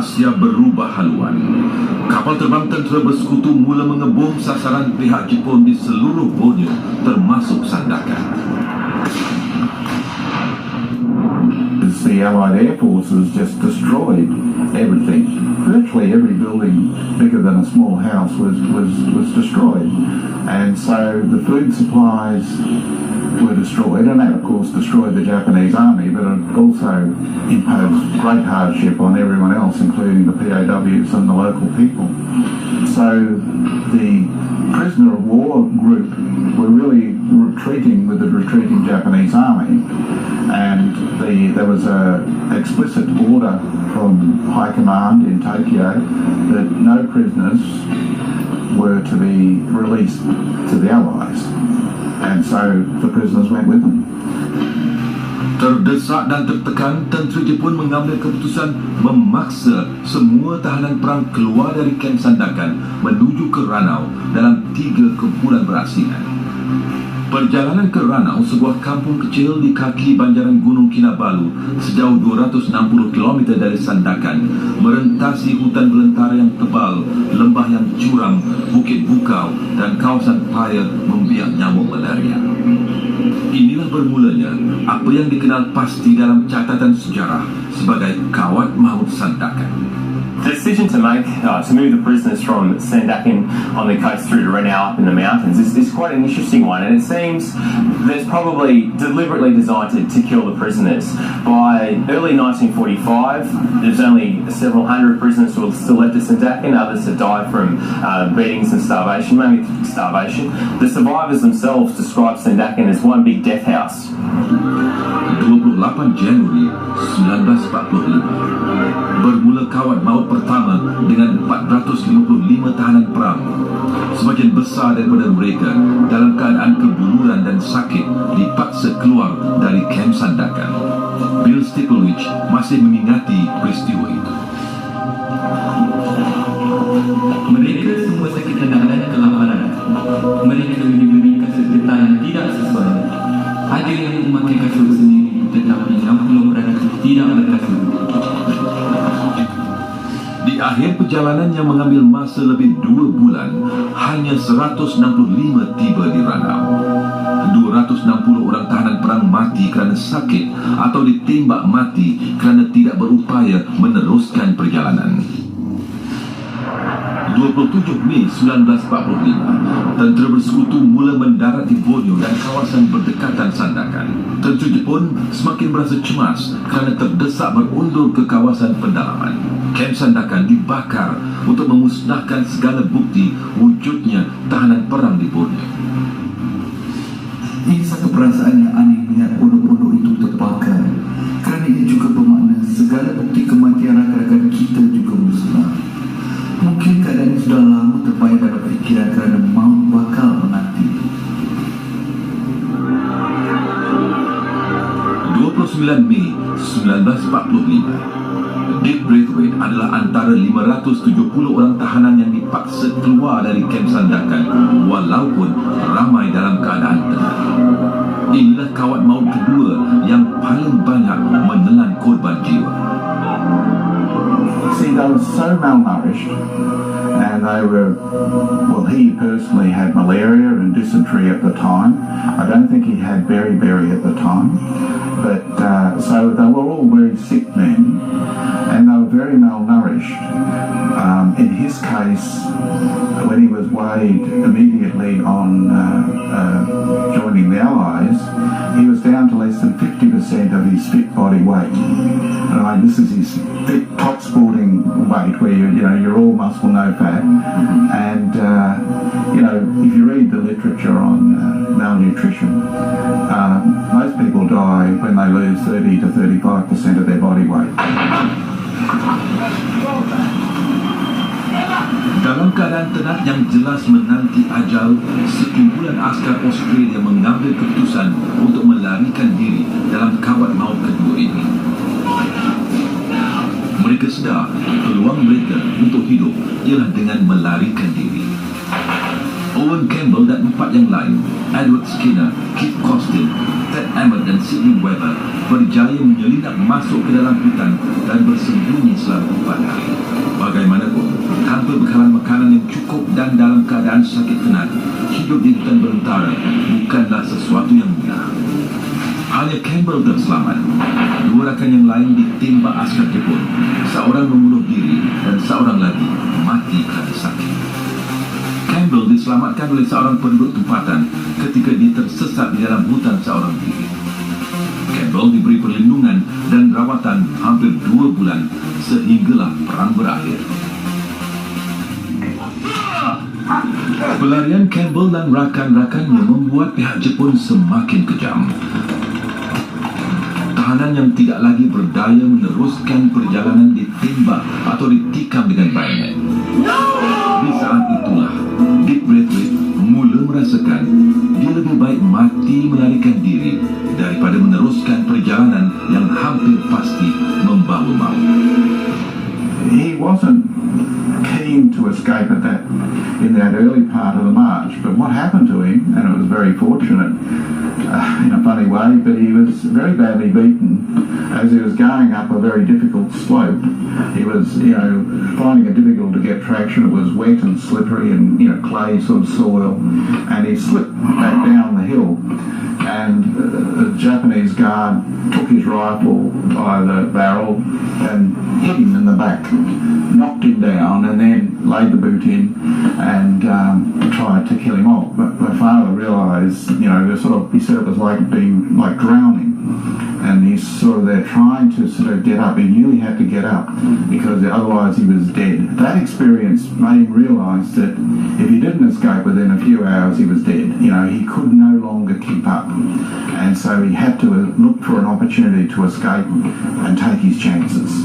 Asia berubah haluan. Kapal terbang tentera bersekutu mula mengebom sasaran pihak Jepun di seluruh Borneo, termasuk Sandakan. The Allied Air Forces just destroyed everything. Virtually every building bigger than a small house was destroyed. And so the food supplies were destroyed, and that of course destroyed the Japanese army, but it also imposed great hardship on everyone else, including the POWs and the local people. So the prisoner of war group were really retreating with the retreating Japanese army, and there was a explicit order from High Command in Tokyo that no prisoners were to be released to the Allies, and so the prisoners went with them. Terdesak dan tertekan, tentera Jepun mengambil keputusan memaksa semua tahanan perang keluar dari kamp Sandakan menuju ke Ranau dalam 3 kumpulan berasingan. Perjalanan ke Ranau, sebuah kampung kecil di kaki banjaran Gunung Kinabalu sejauh 260 km dari Sandakan, merentasi hutan belantara yang tebal, lembah yang curam, bukit bukau dan kawasan paya membiak nyamuk malaria. Inilah bermulanya apa yang dikenal pasti dalam catatan sejarah sebagai kawat maut Sandakan. The decision to make to move the prisoners from Sandakan on the coast through to Ranau up in the mountains is quite an interesting one, and it seems that it's probably deliberately designed to kill the prisoners. By early 1945, there's only several hundred prisoners who are still left at Sandakan. Others have died from beatings and starvation, mainly starvation. The survivors themselves describe Sandakan as one big death house. 28 Januari 1945 bermula kawat maut pertama dengan 455 tahanan perang. Sebagian besar daripada mereka dalam keadaan kebuluran dan sakit dipaksa keluar dari kamp Sandakan. Bill Stipulwich masih mengingati peristiwa itu. Mereka semua sakit dan kelaparan. Mereka diberi kasut getah yang tidak sesuai. Ada yang memakai kasut sendiri, tetapi 60% tidak berkasut. Di akhir perjalanan yang mengambil masa lebih 2 bulan, hanya 165 tiba di Ranau. 260 orang tahanan perang mati kerana sakit atau ditembak mati kerana tidak berupaya meneruskan perjalanan. 27 Mei 1945, tentera bersekutu mula mendarat di Borneo dan kawasan berdekatan Sandakan. Tentera Jepun semakin merasa cemas kerana terdesak berundur ke kawasan pendalaman. Kamp Sandakan dibakar untuk memusnahkan segala bukti wujudnya tahanan perang di Borneo. Ini satu perasaan yang aneh melihat pondok-pondok itu terbakar, kerana ia juga bermakna segala bukti kematian rakan-rakan kita juga musnah. Mungkin keadaan ini sudah lama terbayang dalam fikiran kerana maut bakal menanti. 29 Mei 1945, Dick Braithwaite adalah antara 570 orang tahanan yang dipaksa keluar dari kamp Sandakan walaupun ramai dalam keadaan tenang. Inilah kawat maut kedua yang paling banyak menelan korban jiwa. See, they were so malnourished, and they were, well, he personally had malaria and dysentery at the time. I don't think he had beriberi at the time, but so they were all very sick men, and they were very malnourished. In his case, when he was weighed immediately on joining the Allies, he was down to less than 50% of his fit body weight. Right, this is his fit top sporting weight, where you're all muscle, no fat, and if you read the literature on malnutrition, most people die when they lose 30 to 35% of their body weight. Dalam keadaan tenang yang jelas menanti ajal, sekumpulan askar Australia mengambil keputusan untuk melarikan diri dalam kawat maut kedua ini. Mereka sedar peluang mereka untuk hidup ialah dengan melarikan diri. Owen Campbell dan empat yang lain, Edward Skinner, Keith Costin, Ted Emmett dan Sidney Weber, berjaya menyelinap masuk ke dalam hutan dan bersembunyi selama 4 hari. Bagaimanapun, tanpa bekalan makanan yang cukup dan dalam keadaan sakit tenat, hidup di hutan belantara bukanlah sesuatu yang mudah. Hanya Campbell terselamat. 2 rakan yang lain ditembak askar Jepun. Seorang membunuh diri dan seorang lagi mati kerana sakit. Campbell diselamatkan oleh seorang penduduk tempatan ketika dia tersesat di dalam hutan seorang diri. Campbell diberi perlindungan dan rawatan hampir 2 bulan sehinggalah perang berakhir. Pelarian Campbell dan rakan-rakannya membuat pihak Jepun semakin kejam. Tahanan yang tidak lagi berdaya meneruskan perjalanan ditembak atau ditikam dengan bayonet. Di saat itulah Dick Braithwaite mula merasakan dia lebih baik mati melarikan diri daripada meneruskan perjalanan yang hampir pasti membawa maut. He wasn't keen to escape in that early part of the march, but what happened to him, and it was very fortunate in a funny way, but he was very badly beaten as he was going up a very difficult slope. He was, finding it difficult to get traction. It was wet and slippery and, clay sort of soil, and he slipped back down the hill, and the Japanese guard took his rifle by the barrel and hit him in the back, knocked him down, and then laid the boot in and tried to kill him off. But my father realised, he said it was like drowning, and he's sort of there trying to sort of get up. He knew he had to get up because otherwise he was dead. That experience made him realise that if he didn't escape within a few hours, he was dead. He could no longer keep up, and so he had to look for an opportunity to escape and take his chances.